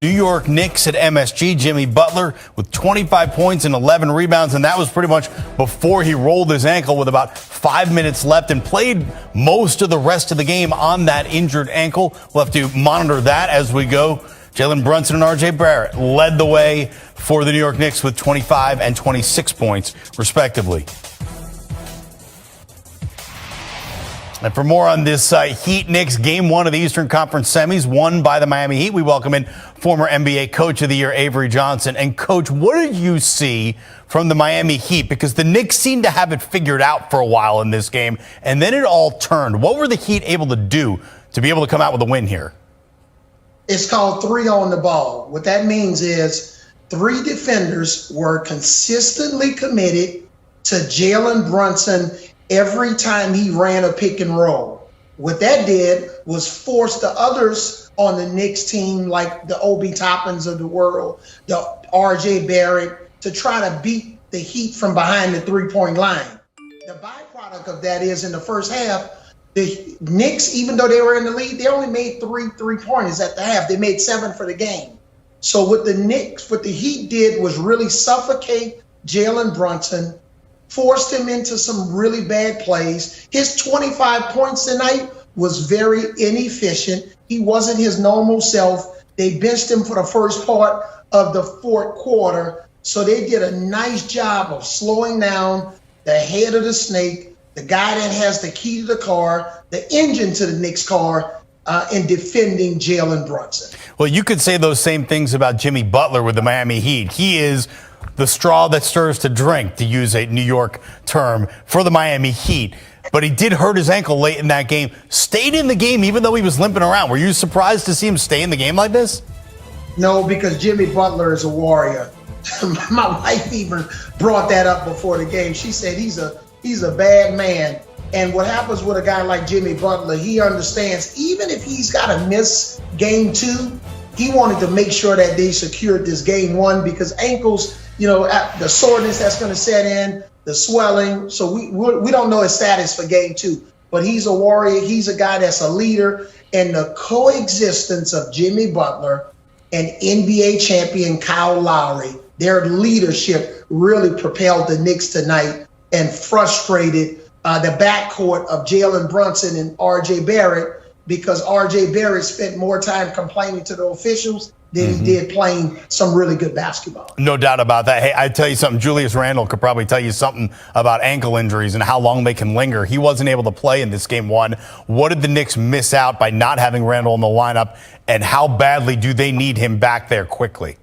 New York Knicks at MSG. Jimmy Butler with 25 points and 11 rebounds, and that was pretty much before he rolled his ankle with about 5 minutes left and played most of the rest of the game on that injured ankle. We'll have to monitor that as we go. Jalen Brunson and RJ Barrett led the way for the New York Knicks with 25 and 26 points, respectively. And for more on this Heat Knicks Game 1 of the Eastern Conference Semis, won by the Miami Heat, we welcome in former NBA Coach of the Year, Avery Johnson. And, Coach, what did you see from the Miami Heat? Because the Knicks seemed to have it figured out for a while in this game, and then it all turned. What were the Heat able to do to be able to come out with a win here? It's called 3 on the ball. What that means is 3 defenders were consistently committed to Jalen Brunson every time he ran a pick and roll. What that did was force the others on the Knicks team, like the Obi Toppins of the world, the RJ Barrett, to try to beat the Heat from behind the three-point line. The byproduct of that is in the first half, the Knicks, even though they were in the lead, they only made 3 3-pointers at the half. They made 7 for the game. So what the Heat did was really suffocate Jalen Brunson, forced him into some really bad plays. His 25 points tonight was very inefficient. He wasn't his normal self. They benched him for the first part of the fourth quarter. So they did a nice job of slowing down the head of the snake, the guy that has the key to the car, the engine to the Knicks car, in defending Jalen Brunson. Well, you could say those same things about Jimmy Butler with the Miami Heat. He is the straw that stirs to drink, to use a New York term, for the Miami Heat. But he did hurt his ankle late in that game. Stayed in the game even though he was limping around. Were you surprised to see him stay in the game like this? No, because Jimmy Butler is a warrior. My wife even brought that up before the game. She said he's a bad man. And what happens with a guy like Jimmy Butler, he understands even if he's got to miss game 2, he wanted to make sure that they secured this game 1 because ankles, the soreness that's going to set in, the swelling. So we don't know his status for game 2. But he's a warrior. He's a guy that's a leader. And the coexistence of Jimmy Butler and NBA champion Kyle Lowry, their leadership really propelled the Knicks tonight and frustrated the backcourt of Jalen Brunson and RJ Barrett, because RJ Barrett spent more time complaining to the officials than he did playing some really good basketball. No doubt about that. Hey, I tell you something, Julius Randle could probably tell you something about ankle injuries and how long they can linger. He wasn't able to play in this game 1. What did the Knicks miss out by not having Randle in the lineup, and how badly do they need him back there quickly?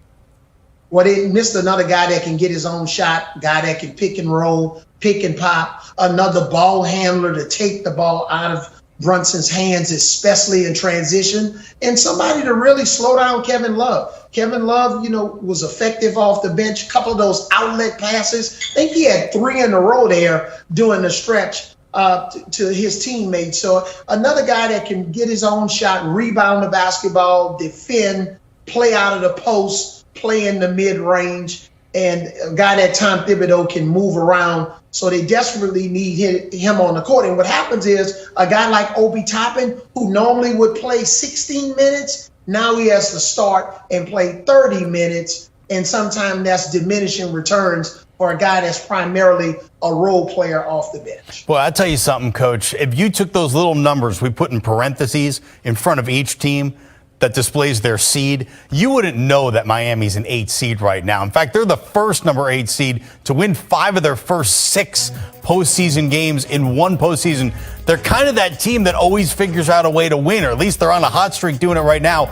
Well, they missed another guy that can get his own shot, guy that can pick and roll, pick and pop, another ball handler to take the ball out of Brunson's hands, especially in transition, and somebody to really slow down Kevin Love. Kevin Love, was effective off the bench. A couple of those outlet passes. I think he had 3 in a row there doing the stretch to his teammates. So another guy that can get his own shot, rebound the basketball, defend, play out of the post, play in the mid-range, and a guy that Tom Thibodeau can move around. So they desperately need him on the court. And what happens is a guy like Obi Toppin, who normally would play 16 minutes, now he has to start and play 30 minutes. And sometimes that's diminishing returns for a guy that's primarily a role player off the bench. Well, I'll tell you something, Coach. If you took those little numbers we put in parentheses in front of each team that displays their seed, you wouldn't know that Miami's an 8 seed right now. In fact, they're the first number 8 seed to win 5 of their first 6 postseason games in one postseason. They're kind of that team that always figures out a way to win, or at least they're on a hot streak doing it right now.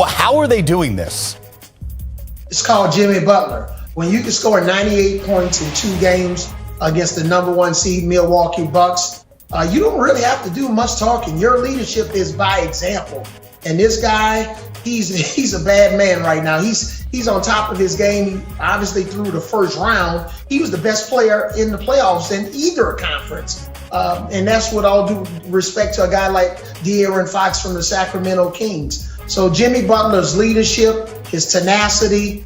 How are they doing this? It's called Jimmy Butler. When you can score 98 points in 2 games against the number 1 seed Milwaukee Bucks, you don't really have to do much talking. Your leadership is by example. And this guy, he's a bad man right now. He's on top of his game. He obviously through the first round, he was the best player in the playoffs in either conference. And that's with all due respect to a guy like De'Aaron Fox from the Sacramento Kings. So Jimmy Butler's leadership, his tenacity,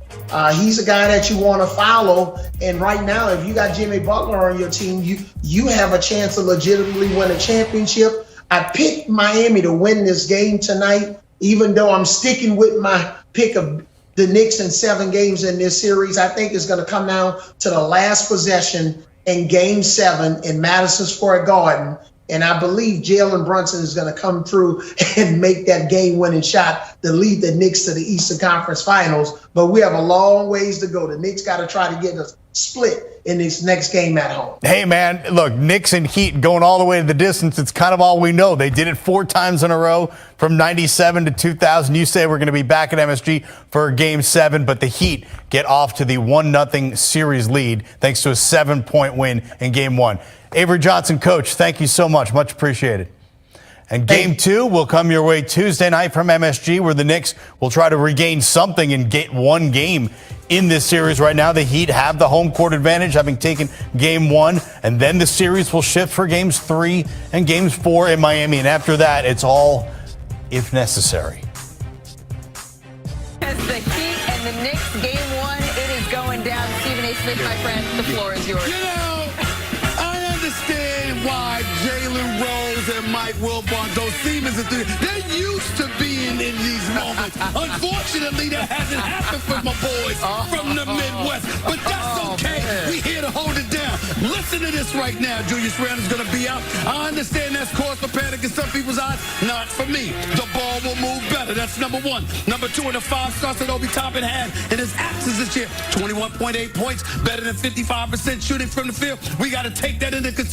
he's a guy that you want to follow. And right now, if you got Jimmy Butler on your team, you have a chance to legitimately win a championship. I picked Miami to win this game tonight even though I'm sticking with my pick of the Knicks in 7 games in this series, I think it's going to come down to the last possession in Game 7 in Madison Square Garden. And I believe Jalen Brunson is going to come through and make that game-winning shot to lead the Knicks to the Eastern Conference Finals. But we have a long ways to go. The Knicks got to try to get a split in this next game at home. Hey, man, look, Knicks and Heat going all the way to the distance. It's kind of all we know. They did it 4 times in a row from 97 to 2000. You say we're going to be back at MSG for Game 7, but the Heat get off to the 1-0 series lead thanks to a 7-point win in Game 1. Avery Johnson, Coach, thank you so much. Much appreciated. And Game 2 will come your way Tuesday night from MSG, where the Knicks will try to regain something and get one game in this series. Right now, the Heat have the home court advantage, having taken Game 1, and then the series will shift for Games 3 and Games 4 in Miami. And after that, it's all if necessary. As the Heat and the Knicks, Game 1, it is going down. Stephen A. Smith, my friend, the floor is yours. You know, I understand why Jalen Rose and Mike Wilbon, those Siemens, they're used to being in these moments. Unfortunately, that hasn't happened for my boys from the Midwest. But that's okay. We here to hold it down. Listen to this right now. Julius Randle's going to be out. I understand that's cause for panic in some people's eyes. Not for me. The ball will move better. That's number 1. Number 2, in the 5 starts that Obi Toppin had in his absence this year. 21.8 points, better than 55% shooting from the field. We got to take that into consideration.